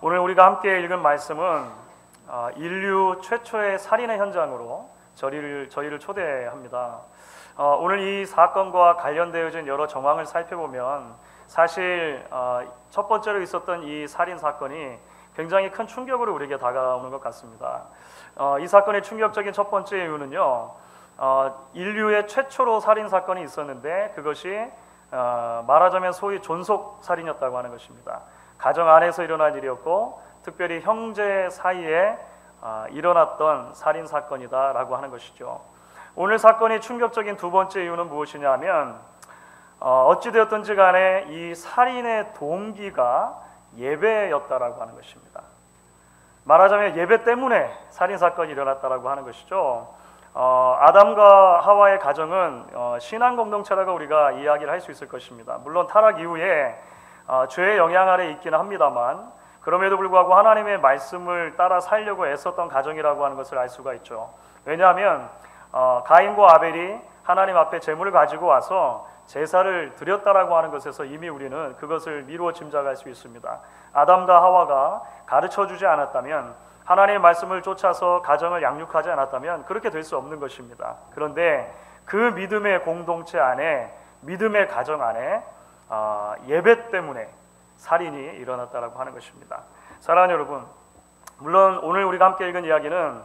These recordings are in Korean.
오늘 우리가 함께 읽은 말씀은 인류 최초의 살인의 현장으로 저희를 초대합니다. 오늘 이 사건과 관련되어진 여러 정황을 살펴보면 사실 첫 번째로 있었던 이 살인 사건이 굉장히 큰 충격으로 우리에게 다가오는 것 같습니다. 이 사건의 충격적인 첫 번째 이유는요, 인류의 최초로 살인 사건이 있었는데 그것이 말하자면 소위 존속 살인이었다고 하는 것입니다. 가정 안에서 일어난 일이었고 특별히 형제 사이에 일어났던 살인 사건이다라고 하는 것이죠. 오늘 사건이 충격적인 두 번째 이유는 무엇이냐 하면 어찌되었든지 간에 이 살인의 동기가 예배였다라고 하는 것입니다. 말하자면 예배 때문에 살인 사건이 일어났다라고 하는 것이죠. 아담과 하와의 가정은 신앙 공동체라고 우리가 이야기를 할 수 있을 것입니다. 물론 타락 이후에 죄의 영향 아래 있기는 합니다만 그럼에도 불구하고 하나님의 말씀을 따라 살려고 애썼던 가정이라고 하는 것을 알 수가 있죠. 왜냐하면 가인과 아벨이 하나님 앞에 제물을 가지고 와서 제사를 드렸다라고 하는 것에서 이미 우리는 그것을 미루어 짐작할 수 있습니다. 아담과 하와가 가르쳐주지 않았다면, 하나님의 말씀을 쫓아서 가정을 양육하지 않았다면 그렇게 될 수 없는 것입니다. 그런데 그 믿음의 공동체 안에, 믿음의 가정 안에 예배 때문에 살인이 일어났다라고 하는 것입니다. 사랑하는 여러분, 물론 오늘 우리가 함께 읽은 이야기는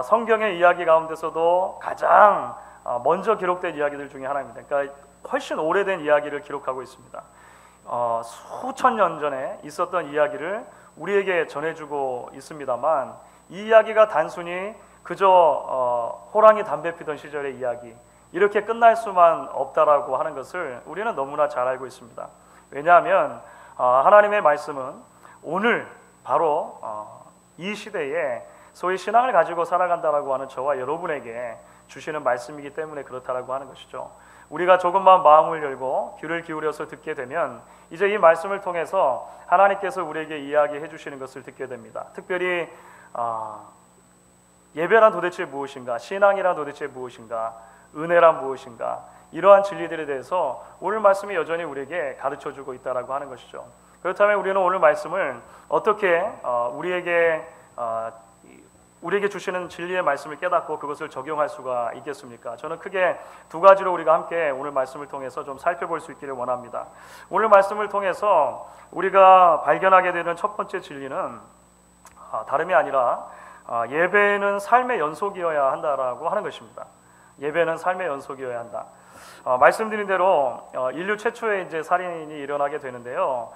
성경의 이야기 가운데서도 가장 먼저 기록된 이야기들 중에 하나입니다. 그러니까 훨씬 오래된 이야기를 기록하고 있습니다. 수천 년 전에 있었던 이야기를 우리에게 전해주고 있습니다만 이 이야기가 단순히 그저 호랑이 담배 피던 시절의 이야기, 이렇게 끝날 수만 없다라고 하는 것을 우리는 너무나 잘 알고 있습니다. 왜냐하면 하나님의 말씀은 오늘 바로 이 시대에 소위 신앙을 가지고 살아간다라고 하는 저와 여러분에게 주시는 말씀이기 때문에 그렇다라고 하는 것이죠. 우리가 조금만 마음을 열고 귀를 기울여서 듣게 되면 이제 이 말씀을 통해서 하나님께서 우리에게 이야기해 주시는 것을 듣게 됩니다. 특별히 예배란 도대체 무엇인가, 신앙이란 도대체 무엇인가, 은혜란 무엇인가, 이러한 진리들에 대해서 오늘 말씀이 여전히 우리에게 가르쳐주고 있다라고 하는 것이죠. 그렇다면 우리는 오늘 말씀을 어떻게 우리에게 주시는 진리의 말씀을 깨닫고 그것을 적용할 수가 있겠습니까? 저는 크게 두 가지로 우리가 함께 오늘 말씀을 통해서 좀 살펴볼 수 있기를 원합니다. 오늘 말씀을 통해서 우리가 발견하게 되는 첫 번째 진리는 다름이 아니라 예배는 삶의 연속이어야 한다라고 하는 것입니다. 예배는 삶의 연속이어야 한다. 말씀드린 대로 인류 최초의 이제 살인이 일어나게 되는데요.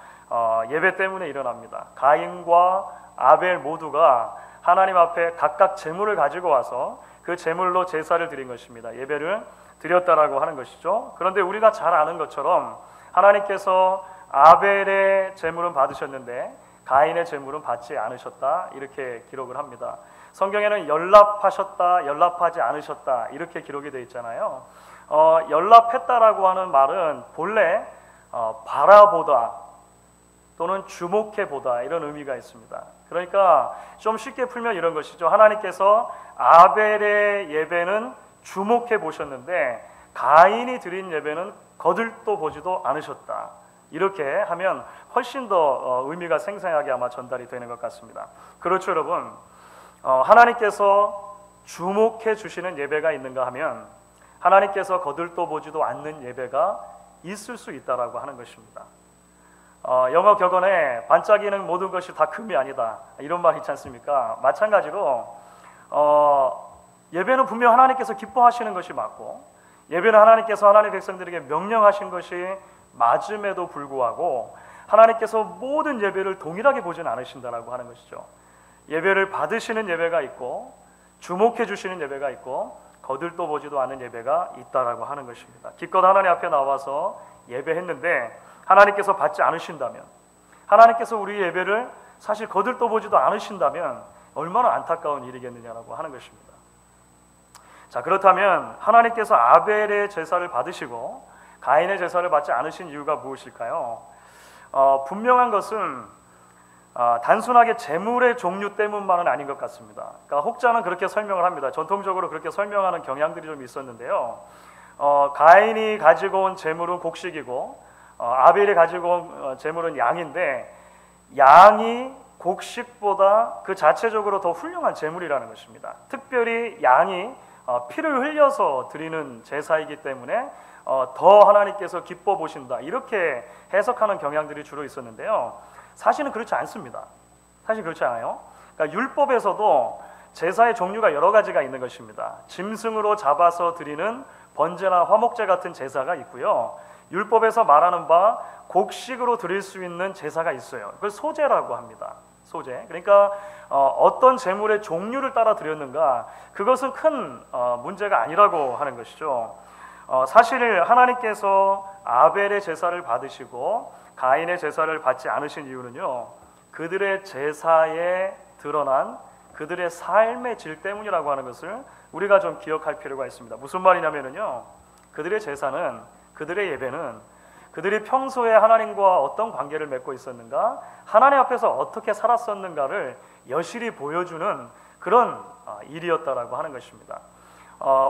예배 때문에 일어납니다. 가인과 아벨 모두가 하나님 앞에 각각 제물을 가지고 와서 그 제물로 제사를 드린 것입니다. 예배를 드렸다라고 하는 것이죠. 그런데 우리가 잘 아는 것처럼 하나님께서 아벨의 제물은 받으셨는데 가인의 제물은 받지 않으셨다, 이렇게 기록을 합니다. 성경에는 연락하셨다, 연락하지 않으셨다, 이렇게 기록이 되어 있잖아요. 연락했다라고 하는 말은 본래 바라보다 또는 주목해보다, 이런 의미가 있습니다. 그러니까 좀 쉽게 풀면 이런 것이죠. 하나님께서 아벨의 예배는 주목해 보셨는데 가인이 드린 예배는 거들떠 보지도 않으셨다. 이렇게 하면 훨씬 더 의미가 생생하게 아마 전달이 되는 것 같습니다. 그렇죠, 여러분. 하나님께서 주목해 주시는 예배가 있는가 하면 하나님께서 거들떠 보지도 않는 예배가 있을 수 있다라고 하는 것입니다. 영어 격언에 반짝이는 모든 것이 다 금이 아니다, 이런 말 있지 않습니까? 마찬가지로 예배는 분명 하나님께서 기뻐하시는 것이 맞고 예배는 하나님께서 하나님의 백성들에게 명령하신 것이 맞음에도 불구하고 하나님께서 모든 예배를 동일하게 보지는 않으신다라고 하는 것이죠. 예배를 받으시는 예배가 있고 주목해 주시는 예배가 있고 거들떠 보지도 않는 예배가 있다라고 하는 것입니다. 기껏 하나님 앞에 나와서 예배했는데 하나님께서 받지 않으신다면, 하나님께서 우리 예배를 사실 거들떠 보지도 않으신다면 얼마나 안타까운 일이겠느냐라고 하는 것입니다. 자, 그렇다면 하나님께서 아벨의 제사를 받으시고 가인의 제사를 받지 않으신 이유가 무엇일까요? 분명한 것은 단순하게 제물의 종류 때문만은 아닌 것 같습니다. 그러니까 혹자는 그렇게 설명을 합니다. 전통적으로 그렇게 설명하는 경향들이 좀 있었는데요. 가인이 가지고 온 제물은 곡식이고 아벨이 가지고 온 제물은 양인데 양이 곡식보다 그 자체적으로 더 훌륭한 제물이라는 것입니다. 특별히 양이 피를 흘려서 드리는 제사이기 때문에 더 하나님께서 기뻐 보신다, 이렇게 해석하는 경향들이 주로 있었는데요. 사실은 그렇지 않습니다. 사실 그렇지 않아요. 그러니까 율법에서도 제사의 종류가 여러 가지가 있는 것입니다. 짐승으로 잡아서 드리는 번제나 화목제 같은 제사가 있고요. 율법에서 말하는 바 곡식으로 드릴 수 있는 제사가 있어요. 그걸 소제라고 합니다. 소제. 그러니까 어떤 제물의 종류를 따라 드렸는가, 그것은 큰 문제가 아니라고 하는 것이죠. 사실 하나님께서 아벨의 제사를 받으시고 가인의 제사를 받지 않으신 이유는요, 그들의 제사에 드러난 그들의 삶의 질 때문이라고 하는 것을 우리가 좀 기억할 필요가 있습니다. 무슨 말이냐면요, 그들의 제사는, 그들의 예배는 그들이 평소에 하나님과 어떤 관계를 맺고 있었는가, 하나님 앞에서 어떻게 살았었는가를 여실히 보여주는 그런 일이었다라고 하는 것입니다.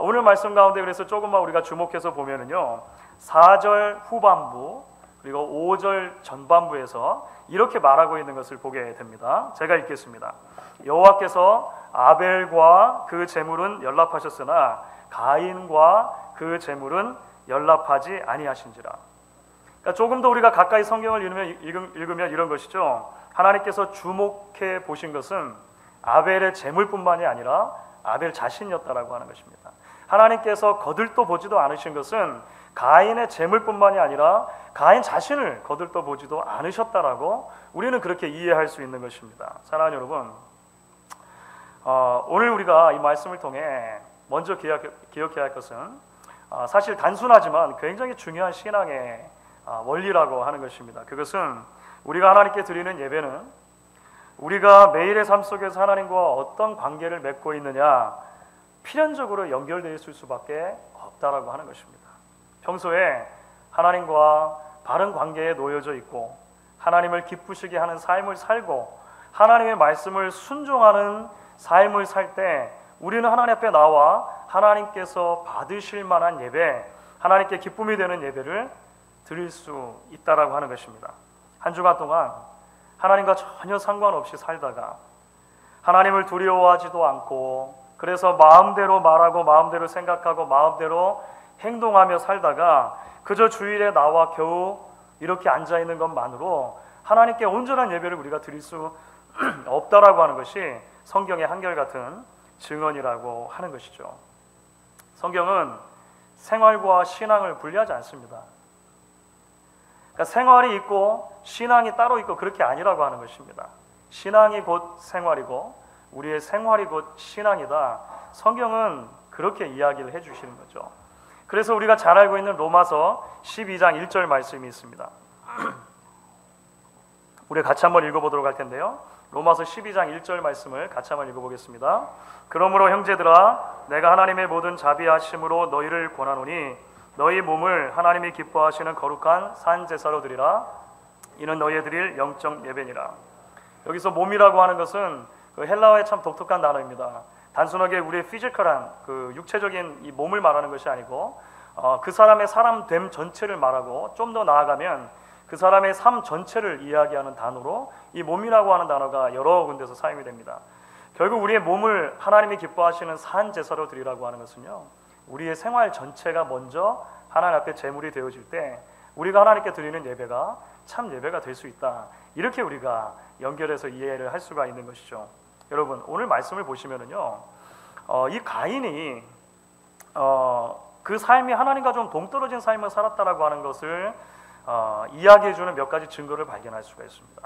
오늘 말씀 가운데 그래서 조금만 우리가 주목해서 보면은요, 4절 후반부 그리고 5절 전반부에서 이렇게 말하고 있는 것을 보게 됩니다. 제가 읽겠습니다. 여호와께서 아벨과 그 제물은 연락하셨으나 가인과 그 제물은 연락하지 아니하신지라. 그러니까 조금 더 우리가 가까이 성경을 읽으면 이런 것이죠. 하나님께서 주목해 보신 것은 아벨의 제물뿐만이 아니라 아벨 자신이었다라고 하는 것입니다. 하나님께서 거들떠 보지도 않으신 것은 가인의 제물뿐만이 아니라 가인 자신을 거들떠 보지도 않으셨다라고 우리는 그렇게 이해할 수 있는 것입니다. 사랑하는 여러분, 오늘 우리가 이 말씀을 통해 먼저 기억해야 할 것은 사실 단순하지만 굉장히 중요한 신앙의 원리라고 하는 것입니다. 그것은 우리가 하나님께 드리는 예배는 우리가 매일의 삶 속에서 하나님과 어떤 관계를 맺고 있느냐, 필연적으로 연결되어 있을 수밖에 없다라고 하는 것입니다. 평소에 하나님과 바른 관계에 놓여져 있고 하나님을 기쁘시게 하는 삶을 살고 하나님의 말씀을 순종하는 삶을 살 때 우리는 하나님 앞에 나와 하나님께서 받으실 만한 예배, 하나님께 기쁨이 되는 예배를 드릴 수 있다라고 하는 것입니다. 한 주간 동안 하나님과 전혀 상관없이 살다가 하나님을 두려워하지도 않고 그래서 마음대로 말하고 마음대로 생각하고 마음대로 행동하며 살다가 그저 주일에 나와 겨우 이렇게 앉아있는 것만으로 하나님께 온전한 예배를 우리가 드릴 수 없다라고 하는 것이 성경의 한결같은 증언이라고 하는 것이죠. 성경은 생활과 신앙을 분리하지 않습니다. 그러니까 생활이 있고 신앙이 따로 있고 그렇게 아니라고 하는 것입니다. 신앙이 곧 생활이고 우리의 생활이 곧 신앙이다. 성경은 그렇게 이야기를 해주시는 거죠. 그래서 우리가 잘 알고 있는 로마서 12장 1절 말씀이 있습니다. 우리 같이 한번 읽어보도록 할 텐데요. 로마서 12장 1절 말씀을 같이 한번 읽어보겠습니다. 그러므로 형제들아, 내가 하나님의 모든 자비하심으로 너희를 권하노니 너희 몸을 하나님이 기뻐하시는 거룩한 산 제사로 드리라. 이는 너희의 드릴 영적 예배니라. 여기서 몸이라고 하는 것은 그 헬라어의 참 독특한 단어입니다. 단순하게 우리의 피지컬한 그 육체적인 이 몸을 말하는 것이 아니고 그 사람의 사람됨 전체를 말하고 좀 더 나아가면 그 사람의 삶 전체를 이야기하는 단어로 이 몸이라고 하는 단어가 여러 군데서 사용이 됩니다. 결국 우리의 몸을 하나님이 기뻐하시는 산 제사로 드리라고 하는 것은요, 우리의 생활 전체가 먼저 하나님 앞에 제물이 되어질 때 우리가 하나님께 드리는 예배가 참 예배가 될 수 있다. 이렇게 우리가 연결해서 이해를 할 수가 있는 것이죠. 여러분, 오늘 말씀을 보시면은요, 이 가인이 그 삶이 하나님과 좀 동떨어진 삶을 살았다라고 하는 것을 이야기해주는 몇 가지 증거를 발견할 수가 있습니다.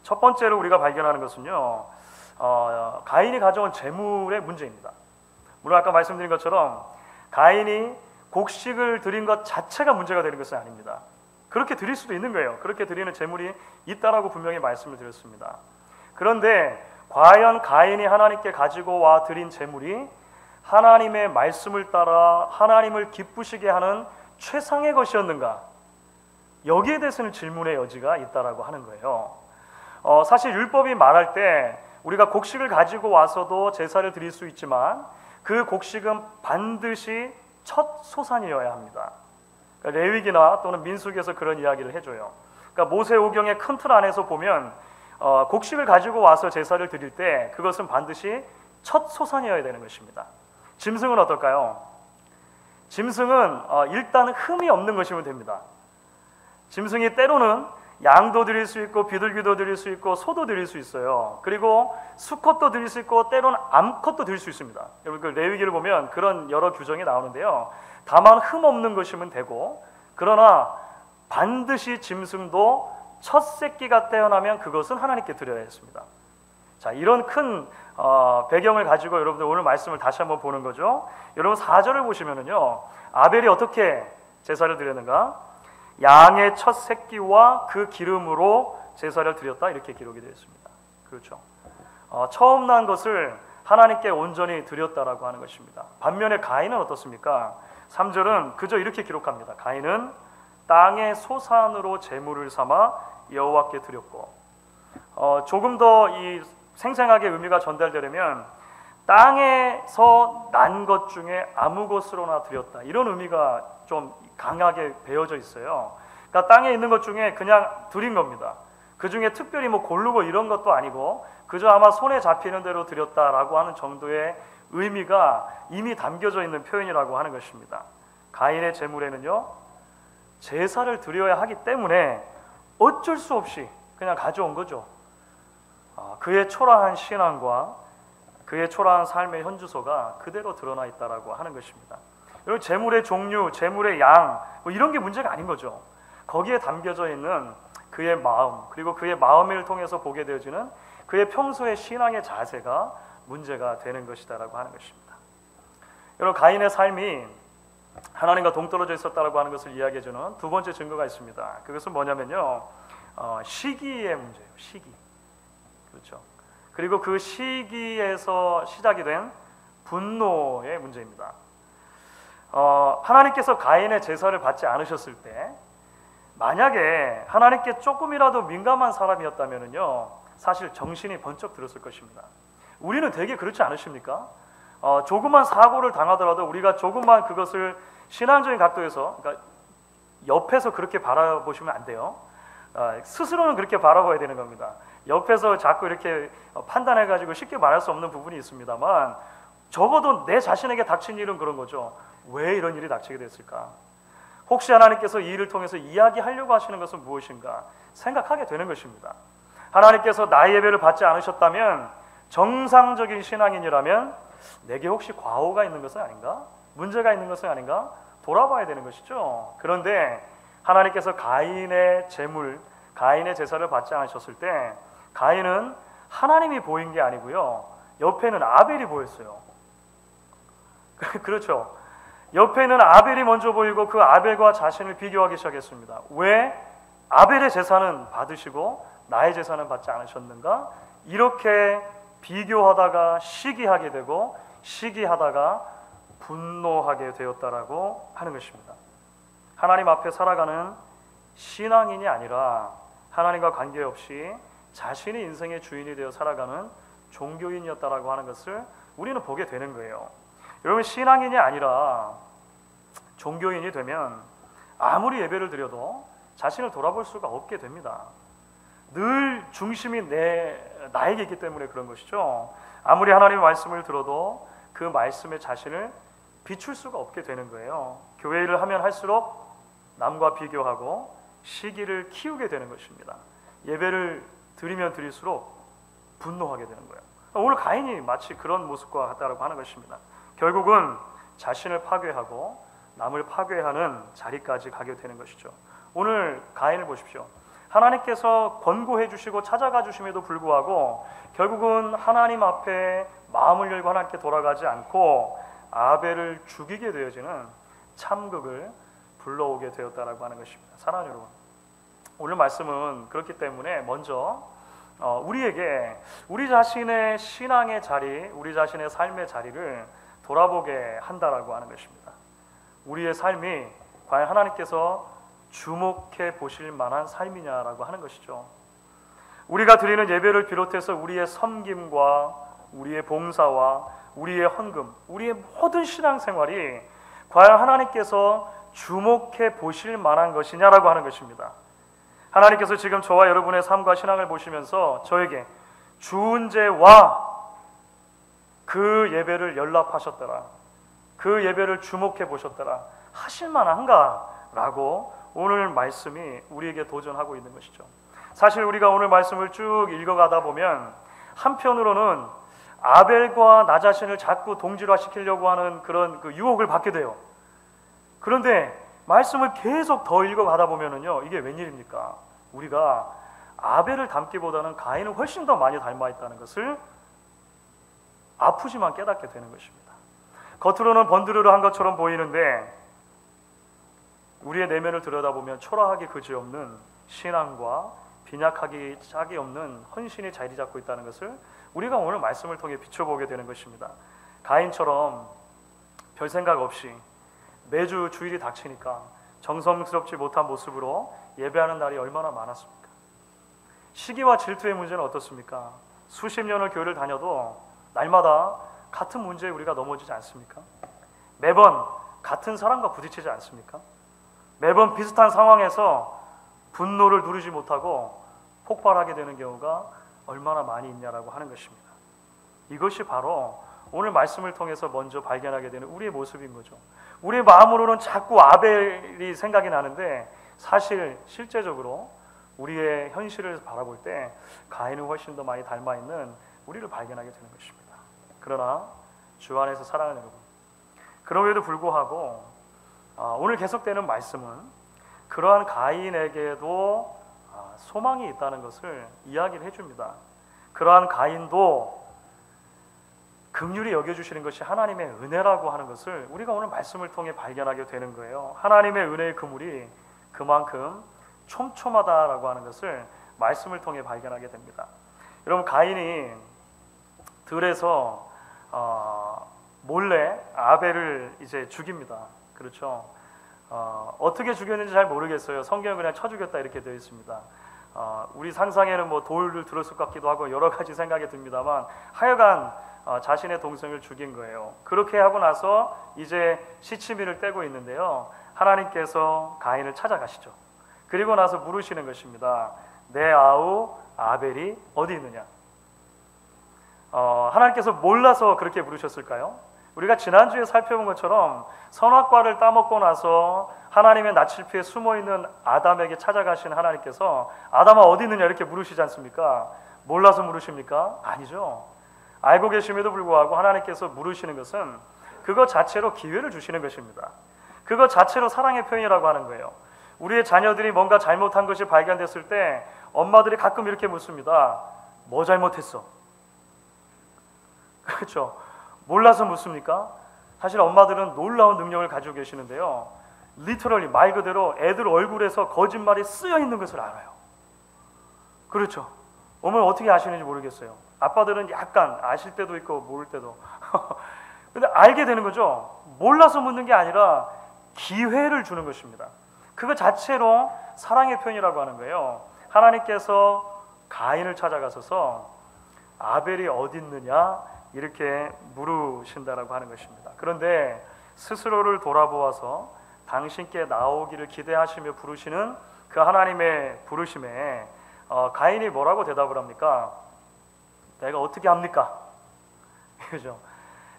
첫 번째로 우리가 발견하는 것은요, 가인이 가져온 재물의 문제입니다. 물론 아까 말씀드린 것처럼 가인이 곡식을 드린 것 자체가 문제가 되는 것은 아닙니다. 그렇게 드릴 수도 있는 거예요. 그렇게 드리는 재물이 있다라고 분명히 말씀을 드렸습니다. 그런데 과연 가인이 하나님께 가지고 와 드린 재물이 하나님의 말씀을 따라 하나님을 기쁘시게 하는 최상의 것이었는가? 여기에 대해서는 질문의 여지가 있다라고 하는 거예요. 사실 율법이 말할 때 우리가 곡식을 가지고 와서도 제사를 드릴 수 있지만 그 곡식은 반드시 첫 소산이어야 합니다. 그러니까 레위기나 또는 민수기에서 그런 이야기를 해줘요. 그러니까 모세오경의 큰 틀 안에서 보면 곡식을 가지고 와서 제사를 드릴 때 그것은 반드시 첫 소산이어야 되는 것입니다. 짐승은 어떨까요? 짐승은 일단 흠이 없는 것이면 됩니다. 짐승이 때로는 양도 드릴 수 있고 비둘기도 드릴 수 있고 소도 드릴 수 있어요. 그리고 수컷도 드릴 수 있고 때로는 암컷도 드릴 수 있습니다. 여러분 그 레위기를 보면 그런 여러 규정이 나오는데요. 다만 흠 없는 것이면 되고, 그러나 반드시 짐승도 첫 새끼가 태어나면 그것은 하나님께 드려야 했습니다. 자, 이런 큰 배경을 가지고 여러분들 오늘 말씀을 다시 한번 보는 거죠. 여러분 4절을 보시면은요, 아벨이 어떻게 제사를 드렸는가? 양의 첫 새끼와 그 기름으로 제사를 드렸다, 이렇게 기록이 되어 있습니다. 그렇죠. 처음 난 것을 하나님께 온전히 드렸다라고 하는 것입니다. 반면에 가인은 어떻습니까? 3절은 그저 이렇게 기록합니다. 가인은 땅의 소산으로 제물을 삼아 여호와께 드렸고, 조금 더 이 생생하게 의미가 전달되려면 땅에서 난 것 중에 아무 것으로나 드렸다, 이런 의미가 좀 강하게 배어져 있어요. 그러니까 땅에 있는 것 중에 그냥 드린 겁니다. 그 중에 특별히 뭐 고르고 이런 것도 아니고 그저 아마 손에 잡히는 대로 드렸다라고 하는 정도의 의미가 이미 담겨져 있는 표현이라고 하는 것입니다. 가인의 제물에는요, 제사를 드려야 하기 때문에 어쩔 수 없이 그냥 가져온 거죠. 그의 초라한 신앙과 그의 초라한 삶의 현주소가 그대로 드러나 있다라고 하는 것입니다. 여러분, 제물의 종류, 제물의 양, 뭐 이런 게 문제가 아닌 거죠. 거기에 담겨져 있는 그의 마음, 그리고 그의 마음을 통해서 보게 되어지는 그의 평소의 신앙의 자세가 문제가 되는 것이다라고 하는 것입니다. 여러분, 가인의 삶이 하나님과 동떨어져 있었다라고 하는 것을 이야기해주는 두 번째 증거가 있습니다. 그것은 뭐냐면요, 시기의 문제예요. 시기. 그렇죠. 그리고 그 시기에서 시작이 된 분노의 문제입니다. 하나님께서 가인의 제사를 받지 않으셨을 때, 만약에 하나님께 조금이라도 민감한 사람이었다면요, 사실 정신이 번쩍 들었을 것입니다. 우리는 되게 그렇지 않으십니까? 조그만 사고를 당하더라도 우리가 조금만 그것을 신앙적인 각도에서, 그러니까 옆에서 그렇게 바라보시면 안 돼요. 스스로는 그렇게 바라봐야 되는 겁니다. 옆에서 자꾸 이렇게 판단해가지고 쉽게 말할 수 없는 부분이 있습니다만, 적어도 내 자신에게 닥친 일은 그런 거죠. 왜 이런 일이 닥치게 됐을까? 혹시 하나님께서 이 일을 통해서 이야기하려고 하시는 것은 무엇인가 생각하게 되는 것입니다. 하나님께서 나의 예배를 받지 않으셨다면, 정상적인 신앙인이라면 내게 혹시 과오가 있는 것은 아닌가? 문제가 있는 것은 아닌가? 돌아봐야 되는 것이죠. 그런데 하나님께서 가인의 제물, 가인의 제사를 받지 않으셨을 때 가인은 하나님이 보인 게 아니고요, 옆에는 아벨이 보였어요. 그렇죠. 옆에는 아벨이 먼저 보이고 그 아벨과 자신을 비교하기 시작했습니다. 왜 아벨의 제사는 받으시고 나의 제사는 받지 않으셨는가? 이렇게 비교하다가 시기하게 되고, 시기하다가 분노하게 되었다라고 하는 것입니다. 하나님 앞에 살아가는 신앙인이 아니라 하나님과 관계없이 자신의 인생의 주인이 되어 살아가는 종교인이었다라고 하는 것을 우리는 보게 되는 거예요. 여러분, 신앙인이 아니라 종교인이 되면 아무리 예배를 드려도 자신을 돌아볼 수가 없게 됩니다. 늘 중심이 나에게 있기 때문에 그런 것이죠. 아무리 하나님의 말씀을 들어도 그 말씀에 자신을 비출 수가 없게 되는 거예요. 교회 일을 하면 할수록 남과 비교하고 시기를 키우게 되는 것입니다. 예배를 드리면 드릴수록 분노하게 되는 거예요. 오늘 가인이 마치 그런 모습과 같다라고 하는 것입니다. 결국은 자신을 파괴하고 남을 파괴하는 자리까지 가게 되는 것이죠. 오늘 가인을 보십시오. 하나님께서 권고해 주시고 찾아가 주심에도 불구하고 결국은 하나님 앞에 마음을 열고 하나님께 돌아가지 않고 아벨을 죽이게 되어지는 참극을 불러오게 되었다라고 하는 것입니다. 사랑하는 여러분, 오늘 말씀은 그렇기 때문에 먼저 우리에게 우리 자신의 신앙의 자리, 우리 자신의 삶의 자리를 돌아보게 한다라고 하는 것입니다. 우리의 삶이 과연 하나님께서 주목해 보실 만한 삶이냐라고 하는 것이죠. 우리가 드리는 예배를 비롯해서 우리의 섬김과 우리의 봉사와 우리의 헌금, 우리의 모든 신앙생활이 과연 하나님께서 주목해 보실 만한 것이냐라고 하는 것입니다. 하나님께서 지금 저와 여러분의 삶과 신앙을 보시면서 저에게 주은 죄와 그 예배를 연락하셨더라, 그 예배를 주목해 보셨더라 하실 만한가라고 오늘 말씀이 우리에게 도전하고 있는 것이죠. 사실 우리가 오늘 말씀을 쭉 읽어가다 보면 한편으로는 아벨과 나 자신을 자꾸 동질화시키려고 하는 그런 그 유혹을 받게 돼요. 그런데 말씀을 계속 더 읽어가다 보면은요, 이게 웬일입니까? 우리가 아벨을 닮기보다는 가인을 훨씬 더 많이 닮아 있다는 것을 아프지만 깨닫게 되는 것입니다. 짝으로는 번드르르한 것처럼 보이는데 우리의 내면을 들여다보면 초라하기 그지없는 신앙과 빈약하기 짝이 없는 헌신이 자리 잡고 있다는 것을 우리가 오늘 말씀을 통해 비춰보게 되는 것입니다. 가인처럼 별 생각 없이 매주 주일이 닥치니까 정성스럽지 못한 모습으로 예배하는 날이 얼마나 많았습니까? 시기와 질투의 문제는 어떻습니까? 수십 년을 교회를 다녀도 날마다 같은 문제에 우리가 넘어지지 않습니까? 매번 같은 사람과 부딪히지 않습니까? 매번 비슷한 상황에서 분노를 누르지 못하고 폭발하게 되는 경우가 얼마나 많이 있냐라고 하는 것입니다. 이것이 바로 오늘 말씀을 통해서 먼저 발견하게 되는 우리의 모습인 거죠. 우리의 마음으로는 자꾸 아벨이 생각이 나는데 사실 실제적으로 우리의 현실을 바라볼 때 가인은 훨씬 더 많이 닮아 있는 우리를 발견하게 되는 것입니다. 그러나 주 안에서 사랑하는 여러분, 그럼에도 불구하고 오늘 계속되는 말씀은 그러한 가인에게도 소망이 있다는 것을 이야기를 해줍니다. 그러한 가인도 긍휼히 여겨주시는 것이 하나님의 은혜라고 하는 것을 우리가 오늘 말씀을 통해 발견하게 되는 거예요. 하나님의 은혜의 그물이 그만큼 촘촘하다라고 하는 것을 말씀을 통해 발견하게 됩니다. 여러분, 가인이 들에서 몰래 아벨을 이제 죽입니다. 그렇죠? 어떻게 죽였는지 잘 모르겠어요. 성경은 그냥 쳐 죽였다 이렇게 되어 있습니다. 우리 상상에는 뭐 돌을 들었을 것 같기도 하고 여러 가지 생각이 듭니다만 하여간 자신의 동생을 죽인 거예요. 그렇게 하고 나서 이제 시치미를 떼고 있는데요, 하나님께서 가인을 찾아가시죠. 그리고 나서 물으시는 것입니다. 내 아우 아벨이 어디 있느냐? 하나님께서 몰라서 그렇게 물으셨을까요? 우리가 지난주에 살펴본 것처럼 선악과를 따먹고 나서 하나님의 나칠피에 숨어있는 아담에게 찾아가신 하나님께서 아담아 어디 있느냐 이렇게 물으시지 않습니까? 몰라서 물으십니까? 아니죠. 알고 계심에도 불구하고 하나님께서 물으시는 것은 그것 자체로 기회를 주시는 것입니다. 그것 자체로 사랑의 표현이라고 하는 거예요. 우리의 자녀들이 뭔가 잘못한 것이 발견됐을 때 엄마들이 가끔 이렇게 묻습니다. 뭐 잘못했어? 그렇죠. 몰라서 묻습니까? 사실 엄마들은 놀라운 능력을 가지고 계시는데요, 리터럴리 말 그대로 애들 얼굴에서 거짓말이 쓰여 있는 것을 알아요. 그렇죠. 어머니 어떻게 아시는지 모르겠어요. 아빠들은 약간 아실 때도 있고 모를 때도 근데 알게 되는 거죠. 몰라서 묻는 게 아니라 기회를 주는 것입니다. 그거 자체로 사랑의 표현이라고 하는 거예요. 하나님께서 가인을 찾아가셔서 아벨이 어디 있느냐 이렇게 물으신다라고 하는 것입니다. 그런데 스스로를 돌아보아서 당신께 나오기를 기대하시며 부르시는 그 하나님의 부르심에 가인이 뭐라고 대답을 합니까? 내가 어떻게 합니까? 그죠?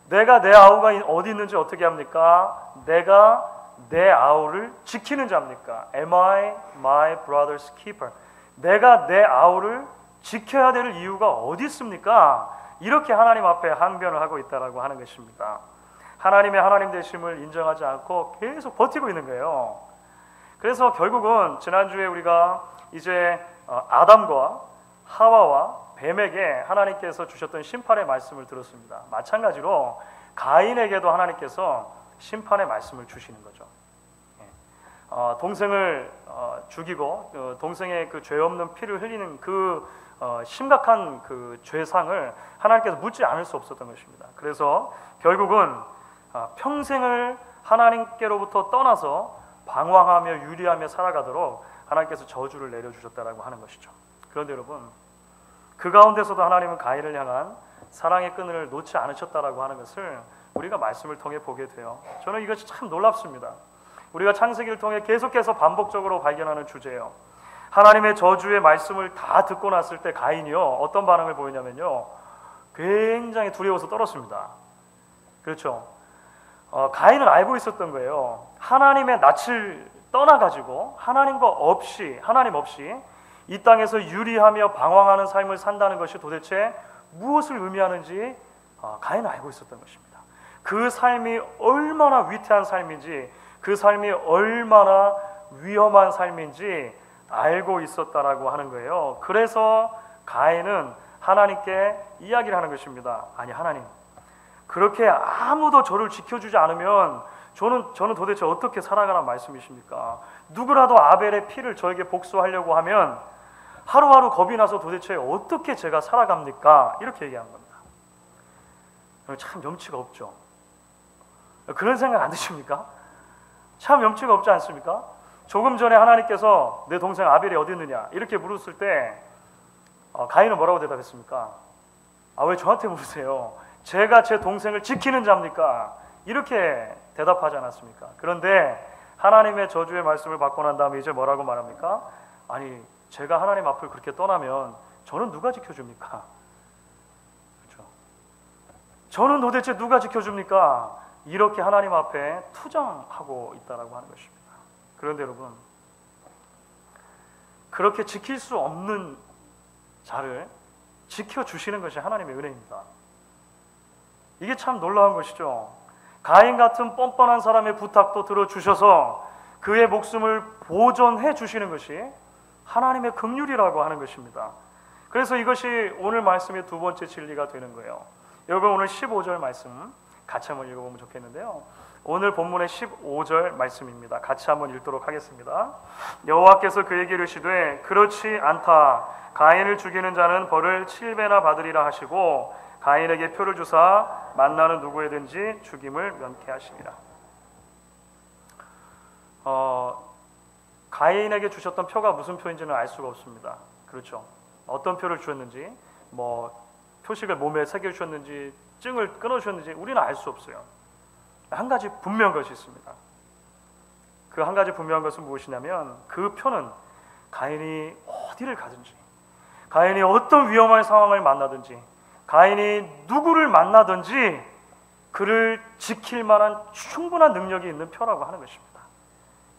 내가 내 아우가 어디 있는지 어떻게 합니까? 내가 내 아우를 지키는 자입니까? Am I my brother's keeper? 내가 내 아우를 지켜야 될 이유가 어디 있습니까? 이렇게 하나님 앞에 항변을 하고 있다라고 하는 것입니다. 하나님의 하나님 되심을 인정하지 않고 계속 버티고 있는 거예요. 그래서 결국은 지난주에 우리가 이제 아담과 하와와 뱀에게 하나님께서 주셨던 심판의 말씀을 들었습니다. 마찬가지로 가인에게도 하나님께서 심판의 말씀을 주시는 거죠. 동생을 죽이고 동생의 그 죄 없는 피를 흘리는 그 심각한 그 죄상을 하나님께서 묻지 않을 수 없었던 것입니다. 그래서 결국은 평생을 하나님께로부터 떠나서 방황하며 유리하며 살아가도록 하나님께서 저주를 내려주셨다라고 하는 것이죠. 그런데 여러분, 그 가운데서도 하나님은 가인을 향한 사랑의 끈을 놓지 않으셨다라고 하는 것을 우리가 말씀을 통해 보게 돼요. 저는 이것이 참 놀랍습니다. 우리가 창세기를 통해 계속해서 반복적으로 발견하는 주제예요. 하나님의 저주의 말씀을 다 듣고 났을 때 가인이요 어떤 반응을 보이냐면요, 굉장히 두려워서 떨었습니다. 그렇죠? 가인은 알고 있었던 거예요. 하나님의 낯을 떠나가지고 하나님 없이 이 땅에서 유리하며 방황하는 삶을 산다는 것이 도대체 무엇을 의미하는지 가인은 알고 있었던 것입니다. 그 삶이 얼마나 위태한 삶인지, 그 삶이 얼마나 위험한 삶인지 알고 있었다라고 하는 거예요. 그래서 가인은 하나님께 이야기를 하는 것입니다. 아니 하나님, 그렇게 아무도 저를 지켜주지 않으면 저는 도대체 어떻게 살아가란 말씀이십니까? 누구라도 아벨의 피를 저에게 복수하려고 하면 하루하루 겁이 나서 도대체 어떻게 제가 살아갑니까? 이렇게 얘기한 겁니다. 참 염치가 없죠. 그런 생각 안 드십니까? 참 염치가 없지 않습니까? 조금 전에 하나님께서 내 동생 아벨이 어디 있느냐 이렇게 물었을 때 가인은 뭐라고 대답했습니까? 왜 저한테 물으세요? 제가 제 동생을 지키는 자입니까? 이렇게 대답하지 않았습니까? 그런데 하나님의 저주의 말씀을 받고 난 다음에 이제 뭐라고 말합니까? 아니 제가 하나님 앞을 그렇게 떠나면 저는 누가 지켜줍니까? 그렇죠? 저는 도대체 누가 지켜줍니까? 이렇게 하나님 앞에 투정하고 있다라고 하는 것입니다. 그런데 여러분, 그렇게 지킬 수 없는 자를 지켜주시는 것이 하나님의 은혜입니다. 이게 참 놀라운 것이죠. 가인 같은 뻔뻔한 사람의 부탁도 들어주셔서 그의 목숨을 보존해 주시는 것이 하나님의 긍휼이라고 하는 것입니다. 그래서 이것이 오늘 말씀의 두 번째 진리가 되는 거예요. 여러분 오늘 15절 말씀 같이 한번 읽어보면 좋겠는데요. 오늘 본문의 15절 말씀입니다. 같이 한번 읽도록 하겠습니다. 여호와께서 그에게 이르시되 그렇지 않다. 가인을 죽이는 자는 벌을 7배나 받으리라 하시고 가인에게 표를 주사 만나는 누구에든지 죽임을 면케하시니라. 가인에게 주셨던 표가 무슨 표인지는 알 수가 없습니다. 그렇죠? 어떤 표를 주셨는지, 표식을 몸에 새겨 주셨는지, 증을 끊어 주셨는지 우리는 알 수 없어요. 한 가지 분명한 것이 있습니다. 그 한 가지 분명한 것은 무엇이냐면 그 표는 가인이 어디를 가든지, 가인이 어떤 위험한 상황을 만나든지, 가인이 누구를 만나든지 그를 지킬 만한 충분한 능력이 있는 표라고 하는 것입니다.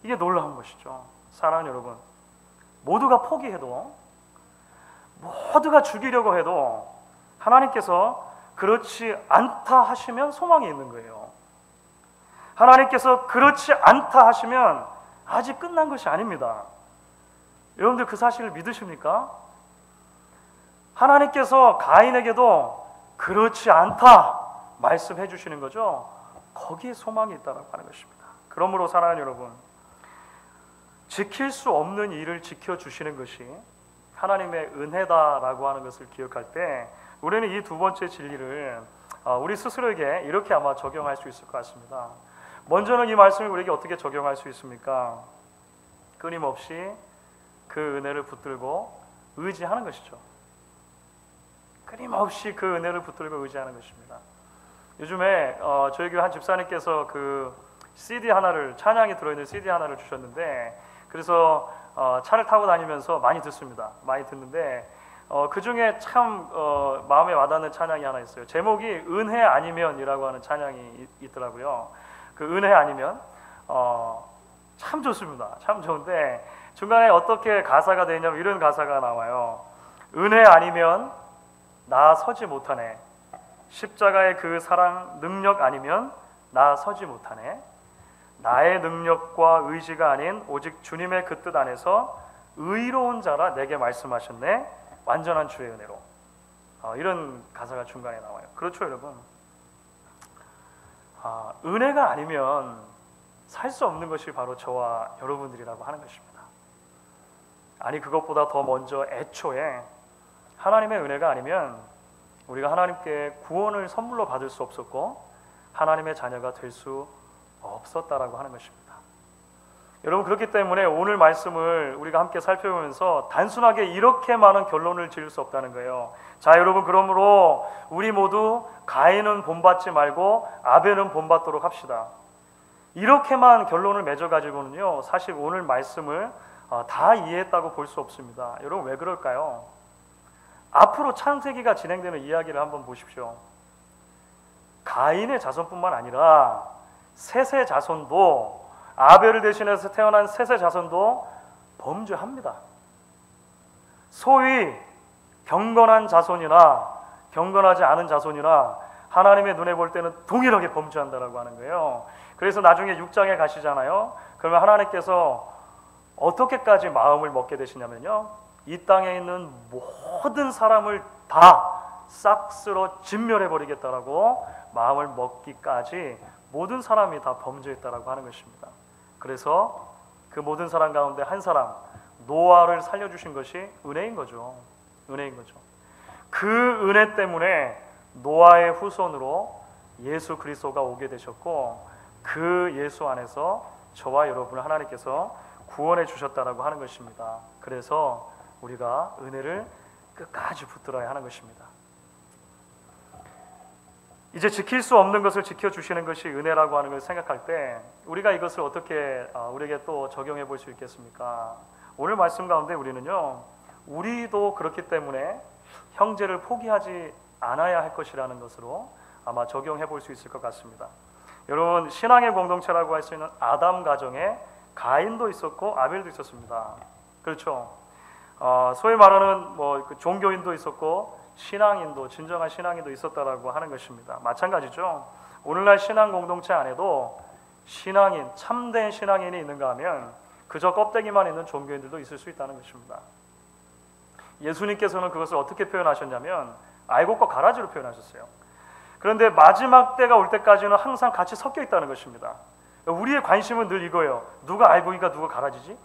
이게 놀라운 것이죠. 사랑하는 여러분, 모두가 포기해도, 모두가 죽이려고 해도 하나님께서 그렇지 않다 하시면 소망이 있는 거예요. 하나님께서 그렇지 않다 하시면 아직 끝난 것이 아닙니다. 여러분들 그 사실을 믿으십니까? 하나님께서 가인에게도 그렇지 않다 말씀해 주시는 거죠. 거기에 소망이 있다고 하는 것입니다. 그러므로 사랑하는 여러분, 지킬 수 없는 일을 지켜주시는 것이 하나님의 은혜다라고 하는 것을 기억할 때 우리는 이 두 번째 진리를 우리 스스로에게 이렇게 아마 적용할 수 있을 것 같습니다. 먼저는 이 말씀을 우리에게 어떻게 적용할 수 있습니까? 끊임없이 그 은혜를 붙들고 의지하는 것이죠. 끊임없이 그 은혜를 붙들고 의지하는 것입니다. 요즘에 저희 교회 한 집사님께서 그 CD 하나를, 찬양이 들어있는 CD 하나를 주셨는데, 그래서 차를 타고 다니면서 많이 듣습니다. 많이 듣는데 그 중에 참 마음에 와닿는 찬양이 하나 있어요. 제목이 은혜 아니면이라고 하는 찬양이 있더라고요. 그 은혜 아니면 참 좋습니다. 참 좋은데 중간에 어떻게 가사가 되냐면 이런 가사가 나와요. 은혜 아니면 나 서지 못하네. 십자가의 그 사랑 능력 아니면 나 서지 못하네. 나의 능력과 의지가 아닌 오직 주님의 그 뜻 안에서 의로운 자라 내게 말씀하셨네. 완전한 주의 은혜로. 이런 가사가 중간에 나와요. 그렇죠 여러분? 은혜가 아니면 살 수 없는 것이 바로 저와 여러분들이라고 하는 것입니다. 아니 그것보다 더 먼저 애초에 하나님의 은혜가 아니면 우리가 하나님께 구원을 선물로 받을 수 없었고 하나님의 자녀가 될 수 없었다라고 하는 것입니다. 여러분 그렇기 때문에 오늘 말씀을 우리가 함께 살펴보면서 단순하게 이렇게 많은 결론을 지을 수 없다는 거예요. 자 여러분, 그러므로 우리 모두 가인은 본받지 말고 아벨은 본받도록 합시다. 이렇게만 결론을 맺어가지고는요 사실 오늘 말씀을 다 이해했다고 볼 수 없습니다. 여러분 왜 그럴까요? 앞으로 창세기가 진행되는 이야기를 한번 보십시오. 가인의 자손뿐만 아니라 셋의 자손도, 아벨을 대신해서 태어난 셋의 자손도 범죄합니다. 소위 경건한 자손이나 경건하지 않은 자손이나 하나님의 눈에 볼 때는 동일하게 범죄한다라고 하는 거예요. 그래서 나중에 6장에 가시잖아요. 그러면 하나님께서 어떻게까지 마음을 먹게 되시냐면요, 이 땅에 있는 모든 사람을 다 싹 쓸어 진멸해 버리겠다라고 마음을 먹기까지 모든 사람이 다 범죄했다라고 하는 것입니다. 그래서 그 모든 사람 가운데 한 사람, 노아를 살려주신 것이 은혜인 거죠. 은혜인 거죠. 그 은혜 때문에 노아의 후손으로 예수 그리스도가 오게 되셨고, 그 예수 안에서 저와 여러분을 하나님께서 구원해 주셨다라고 하는 것입니다. 그래서 우리가 은혜를 끝까지 붙들어야 하는 것입니다. 이제 지킬 수 없는 것을 지켜주시는 것이 은혜라고 하는 걸 생각할 때 우리가 이것을 어떻게 우리에게 또 적용해 볼 수 있겠습니까? 오늘 말씀 가운데 우리는요, 우리도 그렇기 때문에 형제를 포기하지 않아야 할 것이라는 것으로 아마 적용해 볼 수 있을 것 같습니다. 여러분, 신앙의 공동체라고 할 수 있는 아담 가정에 가인도 있었고 아벨도 있었습니다. 그렇죠? 소위 말하는 종교인도 있었고 신앙인도, 진정한 신앙인도 있었다라고 하는 것입니다. 마찬가지죠. 오늘날 신앙 공동체 안에도 신앙인, 참된 신앙인이 있는가 하면 그저 껍데기만 있는 종교인들도 있을 수 있다는 것입니다. 예수님께서는 그것을 어떻게 표현하셨냐면 알곡과 가라지로 표현하셨어요. 그런데 마지막 때가 올 때까지는 항상 같이 섞여 있다는 것입니다. 우리의 관심은 늘 이거예요. 누가 알곡이가 누가 가라지지?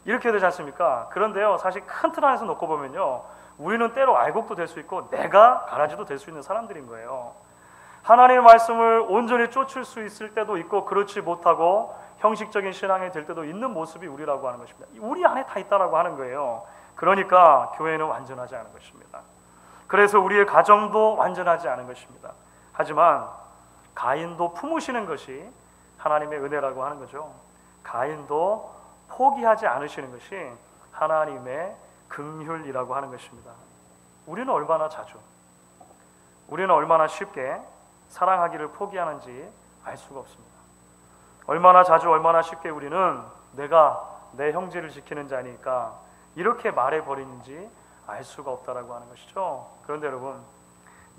이렇게 되지 않습니까? 그런데요, 사실 큰 틀 안에서 놓고 보면요, 우리는 때로 알곡도 될 수 있고 내가 가라지도 될 수 있는 사람들인 거예요. 하나님의 말씀을 온전히 쫓을 수 있을 때도 있고 그렇지 못하고 형식적인 신앙이 될 때도 있는 모습이 우리라고 하는 것입니다. 우리 안에 다 있다라고 하는 거예요. 그러니까 교회는 완전하지 않은 것입니다. 그래서 우리의 가정도 완전하지 않은 것입니다. 하지만 가인도 품으시는 것이 하나님의 은혜라고 하는 거죠. 가인도 포기하지 않으시는 것이 하나님의 긍휼이라고 하는 것입니다. 우리는 얼마나 자주, 우리는 얼마나 쉽게 사랑하기를 포기하는지 알 수가 없습니다. 얼마나 자주, 얼마나 쉽게 우리는 내가 내 형제를 지키는 자니까 이렇게 말해버리는지 알 수가 없다라고 하는 것이죠. 그런데 여러분,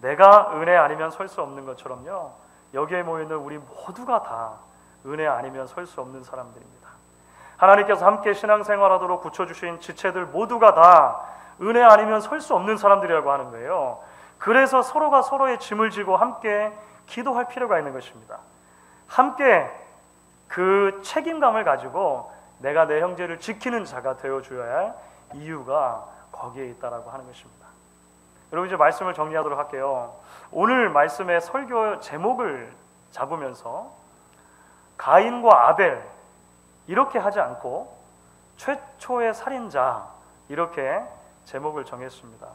내가 은혜 아니면 설 수 없는 것처럼요, 여기에 모여있는 우리 모두가 다 은혜 아니면 설 수 없는 사람들입니다. 하나님께서 함께 신앙생활하도록 붙여주신 지체들 모두가 다 은혜 아니면 설 수 없는 사람들이라고 하는 거예요. 그래서 서로가 서로의 짐을 지고 함께 기도할 필요가 있는 것입니다. 함께 그 책임감을 가지고 내가 내 형제를 지키는 자가 되어줘야 할 이유가 거기에 있다라고 하는 것입니다. 여러분, 이제 말씀을 정리하도록 할게요. 오늘 말씀의 설교 제목을 잡으면서 가인과 아벨 이렇게 하지 않고 최초의 살인자 이렇게 제목을 정했습니다.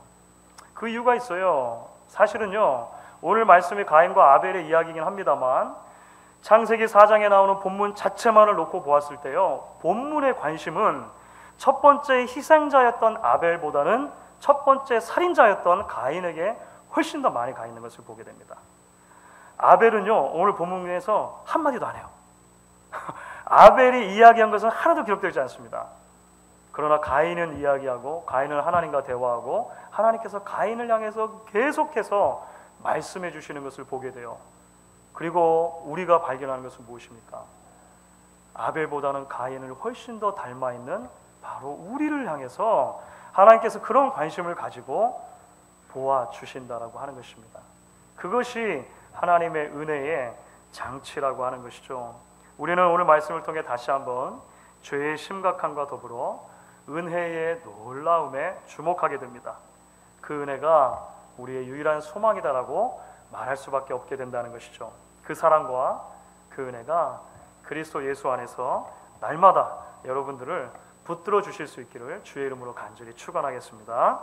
그 이유가 있어요. 사실은요, 오늘 말씀이 가인과 아벨의 이야기이긴 합니다만 창세기 4장에 나오는 본문 자체만을 놓고 보았을 때요, 본문의 관심은 첫 번째 희생자였던 아벨보다는 첫 번째 살인자였던 가인에게 훨씬 더 많이 가 있는 것을 보게 됩니다. 아벨은요, 오늘 본문에서 한마디도 안 해요. 아벨이 이야기한 것은 하나도 기록되지 않습니다. 그러나 가인은 이야기하고 가인은 하나님과 대화하고 하나님께서 가인을 향해서 계속해서 말씀해 주시는 것을 보게 돼요. 그리고 우리가 발견하는 것은 무엇입니까? 아벨보다는 가인을 훨씬 더 닮아 있는 바로 우리를 향해서 하나님께서 그런 관심을 가지고 보아 주신다라고 하는 것입니다. 그것이 하나님의 은혜의 장치라고 하는 것이죠. 우리는 오늘 말씀을 통해 다시 한번 죄의 심각함과 더불어 은혜의 놀라움에 주목하게 됩니다. 그 은혜가 우리의 유일한 소망이다라고 말할 수밖에 없게 된다는 것이죠. 그 사랑과 그 은혜가 그리스도 예수 안에서 날마다 여러분들을 붙들어 주실 수 있기를 주의 이름으로 간절히 축원하겠습니다.